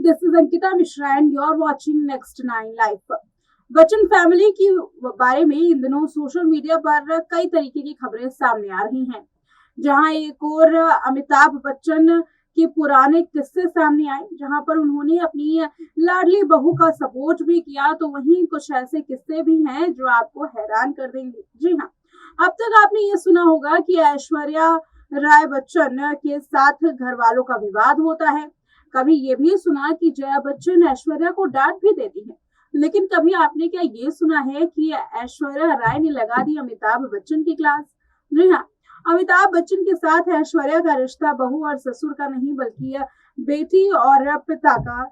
this is Ankita Mishra and you're watching Next 9 Live। Bachchan family की बारे में इन दिनों सोशल मीडिया पर कई तरीके की खबरें सामने आ रही हैं। जहां एक और अमिताभ बच्चन के पुराने किस्से सामने आए, जहां पर उन्होंने अपनी लाडली बहू का सपोर्ट भी किया, तो वहीं कुछ ऐसे किस्से भी हैं जो आपको हैरान कर देंगे। जी हाँ, अब तक आपने ये सुना होगा कि ऐश्वर्या राय बच्चन के साथ घर वालों का विवाद होता है। कभी ये भी सुना कि जया बच्चन ऐश्वर्या को डांट भी देती है, लेकिन कभी आपने क्या ये सुना है कि ऐश्वर्या राय ने लगा दी अमिताभ बच्चन की क्लास? जी हाँ, अमिताभ बच्चन के साथ ऐश्वर्या का रिश्ता बहू और ससुर का नहीं बल्कि बेटी और पिता का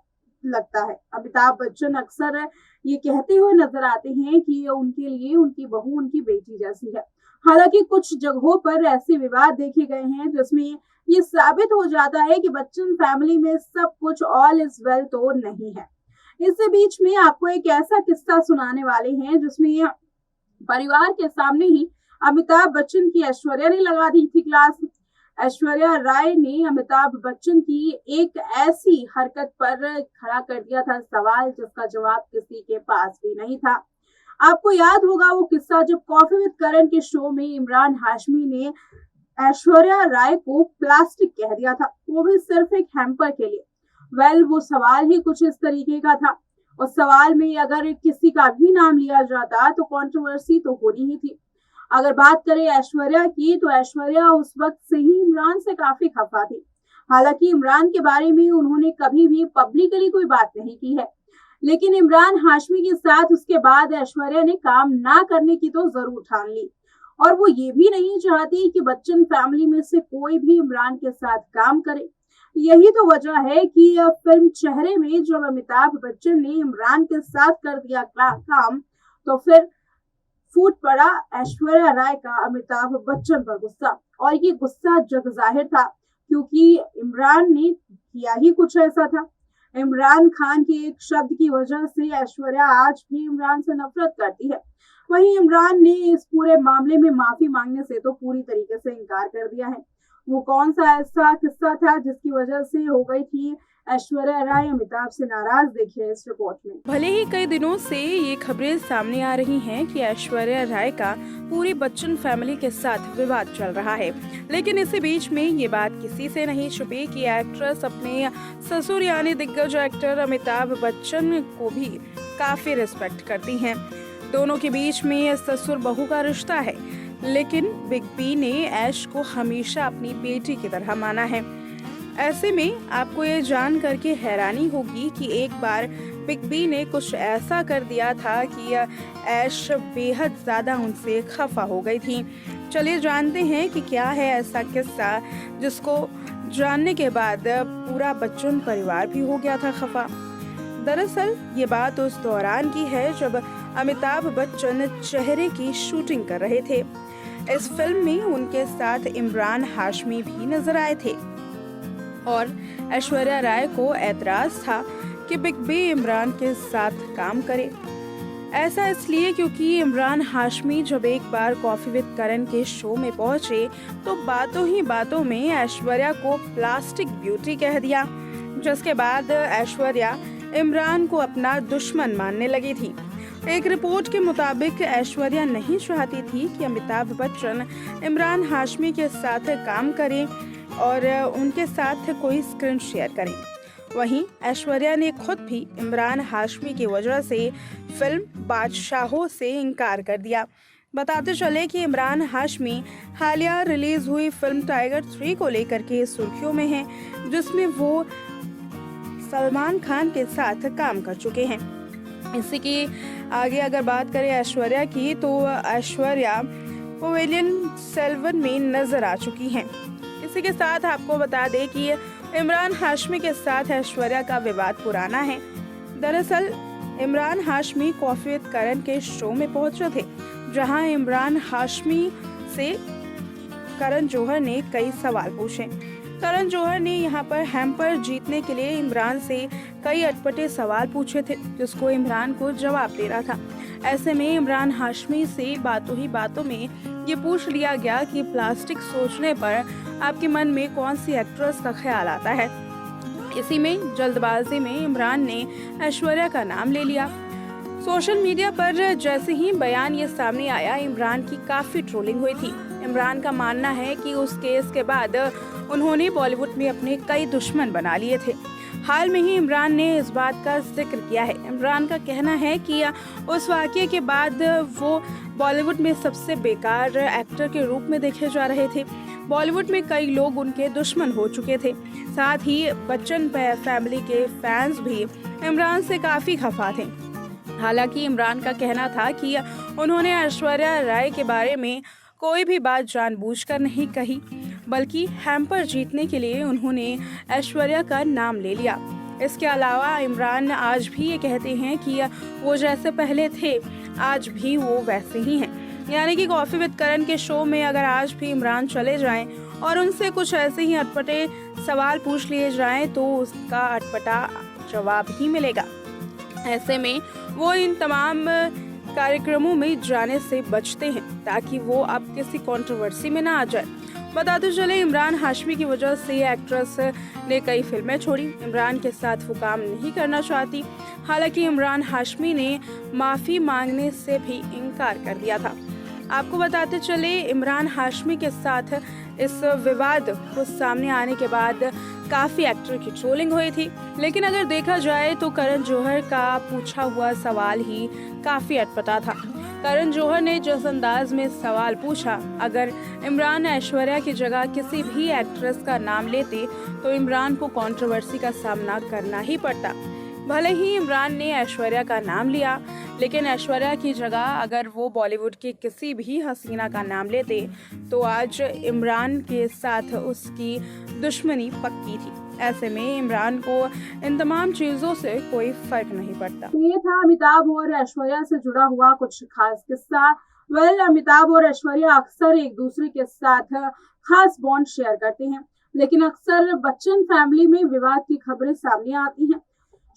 लगता है। अमिताभ बच्चन अक्सर ये कहते हुए नजर आते हैं कि उनके लिए उनकी बहू उनकी बेटी जैसी है। हालांकि कुछ जगहों पर ऐसे विवाद देखे गए हैं जिसमें ये साबित हो जाता है कि बच्चन फैमिली में सब कुछ ऑल इज वेल तो नहीं है। इससे बीच में आपको एक ऐसा किस्सा सुनाने वाले हैं जिसमें परिवार के सामने ही अमिताभ बच्चन की ऐश्वर्या ने लगा दी थी क्लास। ऐश्वर्या राय ने अमिताभ बच्चन की एक ऐसी हरकत पर खड़ा कर दिया था सवाल जिसका जवाब किसी के पास भी नहीं था। आपको याद होगा वो किस्सा जब कॉफी विद करण के शो में इमरान हाशमी ने ऐश्वर्या राय को प्लास्टिक कह दिया था, वो भी सिर्फ एक हैम्पर के लिए। वो सवाल ही कुछ इस तरीके का था। उस सवाल में अगर किसी का भी नाम लिया जाता तो कंट्रोवर्सी तो होनी ही थी। अगर बात करें ऐश्वर्या की, तो ऐश्वर्या उस वक्त से ही इमरान से काफी खफा थी। हालांकि इमरान के बारे में उन्होंने कभी भी पब्लिकली कोई बात नहीं की है, लेकिन इमरान हाशमी के साथ उसके बाद ऐश्वर्या ने काम ना करने की तो जरूर ठान ली। और वो ये भी नहीं चाहती कि बच्चन फैमिली में से कोई भी इमरान के साथ काम करे। यही तो वजह है कि फिल्म चेहरे में जब अमिताभ बच्चन ने इमरान के साथ कर दिया काम, तो फिर फूट पड़ा ऐश्वर्या राय का अमिताभ बच्चन पर गुस्सा। और ये गुस्सा जग जाहिर था, क्योंकि इमरान ने किया ही कुछ ऐसा था। इमरान खान के एक शब्द की वजह से ऐश्वर्या आज भी इमरान से नफरत करती है। वहीं इमरान ने इस पूरे मामले में माफी मांगने से तो पूरी तरीके से इनकार कर दिया है। वो कौन सा ऐसा किस्सा था जिसकी वजह से हो गई थी ऐश्वर्या राय अमिताभ से नाराज, देखिए इस रिपोर्ट में। भले ही कई दिनों से ये खबरें सामने आ रही हैं कि ऐश्वर्या राय का पूरी बच्चन फैमिली के साथ विवाद चल रहा है, लेकिन इसी बीच में ये बात किसी से नहीं छुपी कि एक्ट्रेस अपने ससुर यानी दिग्गज एक्टर अमिताभ बच्चन को भी काफी रिस्पेक्ट करती हैं। दोनों के बीच में ससुर बहू का रिश्ता है, लेकिन बिग बी ने ऐश को हमेशा अपनी बेटी की तरह माना है। ऐसे में आपको ये जान करके हैरानी होगी कि एक बार बिग बी ने कुछ ऐसा कर दिया था कि ऐश बेहद ज्यादा उनसे खफा हो गई थी। चलिए जानते हैं कि क्या है ऐसा किस्सा जिसको जानने के बाद पूरा बच्चन परिवार भी हो गया था खफा। दरअसल ये बात उस दौरान की है जब अमिताभ बच्चन चेहरे की शूटिंग कर रहे थे। इस फिल्म में उनके साथ इमरान हाशमी भी नजर आए थे और ऐश्वर्या राय को ऐतराज था कि बिग बी इमरान के साथ काम करे। ऐसा इसलिए क्योंकि इमरान हाशमी जब एक बार कॉफी विद करण के शो में पहुंचे तो बातों ही बातों में ऐश्वर्या को प्लास्टिक ब्यूटी कह दिया, जिसके बाद ऐश्वर्या इमरान को अपना दुश्मन मानने लगी थी। एक रिपोर्ट के मुताबिक ऐश्वर्या नहीं चाहती थी कि अमिताभ बच्चन इमरान हाशमी के साथ काम करें और उनके साथ कोई स्क्रीन शेयर करें। वहीं ऐश्वर्या ने खुद भी इमरान हाशमी की वजह से फिल्म बादशाहों से इनकार कर दिया। बताते चले कि इमरान हाशमी हालिया रिलीज हुई फिल्म टाइगर 3 को लेकर के सुर्खियों में हैं, जिसमें वो सलमान खान के साथ काम कर चुके हैं। इसी की आगे अगर बात करें ऐश्वर्या की, तो ऐश्वर्या पवेलियन 7 में नजर आ चुकी हैं। इसी के साथ आपको बता दें कि इमरान हाशमी के साथ ऐश्वर्या का विवाद पुराना है। दरअसल इमरान हाशमी कॉफी विद करण के शो में पहुंचे थे, जहां इमरान हाशमी से करण जौहर ने कई सवाल पूछे। करण जौहर ने यहां पर हैम्पर जीतने के लिए इमरान से कई अटपटे सवाल पूछे थे, जिसको इमरान को जवाब देना था। ऐसे में इमरान हाशमी से बातों ही बातों में ये पूछ लिया गया कि प्लास्टिक सोचने पर आपके मन में कौन सी एक्ट्रेस का ख्याल आता है। इसी में जल्दबाजी में इमरान ने ऐश्वर्या का नाम ले लिया। सोशल मीडिया पर जैसे ही बयान ये सामने आया, इमरान की काफ़ी ट्रोलिंग हुई थी। इमरान का मानना है कि उस केस के बाद उन्होंने बॉलीवुड में अपने कई दुश्मन बना लिए थे। हाल में ही इमरान ने इस बात का जिक्र किया है। इमरान का कहना है कि उस वाक़ये के बाद वो बॉलीवुड में सबसे बेकार एक्टर के रूप में देखे जा रहे थे। बॉलीवुड में कई लोग उनके दुश्मन हो चुके थे। साथ ही बच्चन फैमिली के फैंस भी इमरान से काफ़ी खफा थे। हालांकि इमरान का कहना था कि उन्होंने ऐश्वर्या राय के बारे में कोई भी बात जानबूझकर नहीं कही, बल्कि हैम्पर जीतने के लिए उन्होंने ऐश्वर्या का नाम ले लिया। इसके अलावा इमरान आज भी ये कहते हैं कि वो जैसे पहले थे आज भी वो वैसे ही हैं। यानी कि कॉफ़ी विद करण के शो में अगर आज भी इमरान चले जाएं और उनसे कुछ ऐसे ही अटपटे सवाल पूछ लिए जाएं तो उसका अटपटा जवाब ही मिलेगा। ऐसे में वो इन तमाम कार्यक्रमों में जाने से बचते हैं ताकि वो अब किसी कंट्रोवर्सी में ना आ जाए। बताते चले, इमरान हाशमी की वजह से एक्ट्रेस ने कई फिल्में छोड़ी। इमरान के साथ वो काम नहीं करना चाहती। हालांकि इमरान हाशमी ने माफ़ी मांगने से भी इनकार कर दिया था। आपको बताते चले, इमरान हाशमी के साथ इस विवाद को सामने आने के बाद काफ़ी एक्टर की ट्रोलिंग हुई थी। लेकिन अगर देखा जाए तो करण जौहर का पूछा हुआ सवाल ही काफ़ी अटपटा था। करण जौहर ने जिस अंदाज में सवाल पूछा, अगर इमरान ऐश्वर्या की जगह किसी भी एक्ट्रेस का नाम लेते तो इमरान को कंट्रोवर्सी का सामना करना ही पड़ता। भले ही इमरान ने ऐश्वर्या का नाम लिया, लेकिन ऐश्वर्या की जगह अगर वो बॉलीवुड की किसी भी हसीना का नाम लेते तो आज इमरान के साथ उसकी दुश्मनी पक्की थी। ऐसे में इमरान को इन तमाम चीज़ों से कोई फर्क नहीं पड़ता। तो ये था अमिताभ और ऐश्वर्या से जुड़ा हुआ कुछ खास किस्सा। अमिताभ और ऐश्वर्या अक्सर एक दूसरे के साथ खास बॉन्ड शेयर करते हैं, लेकिन अक्सर बच्चन फैमिली में विवाद की खबरें सामने आती हैं।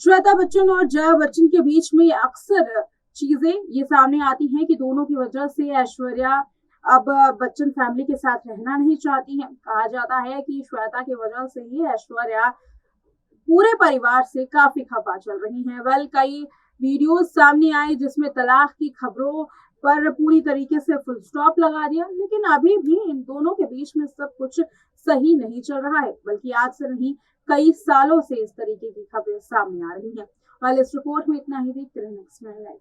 श्वेता बच्चन और जया बच्चन के बीच में अक्सर चीजें ये सामने आती हैं कि दोनों की वजह से ऐश्वर्या अब बच्चन फैमिली के साथ रहना नहीं चाहती हैं। कहा जाता है कि श्वेता की वजह से ही ऐश्वर्या पूरे परिवार से काफी खफा चल रही हैं। कई वीडियोस सामने आए जिसमें तलाक की खबरों पर पूरी तरीके से फुल स्टॉप लगा दिया, लेकिन अभी भी इन दोनों के बीच में सब कुछ सही नहीं चल रहा है, बल्कि आज से नहीं कई सालों से इस तरीके की खबरें सामने आ रही हैं। इस रिपोर्ट में इतना ही। देखते रहिए नेक्स्ट 9 लाइव।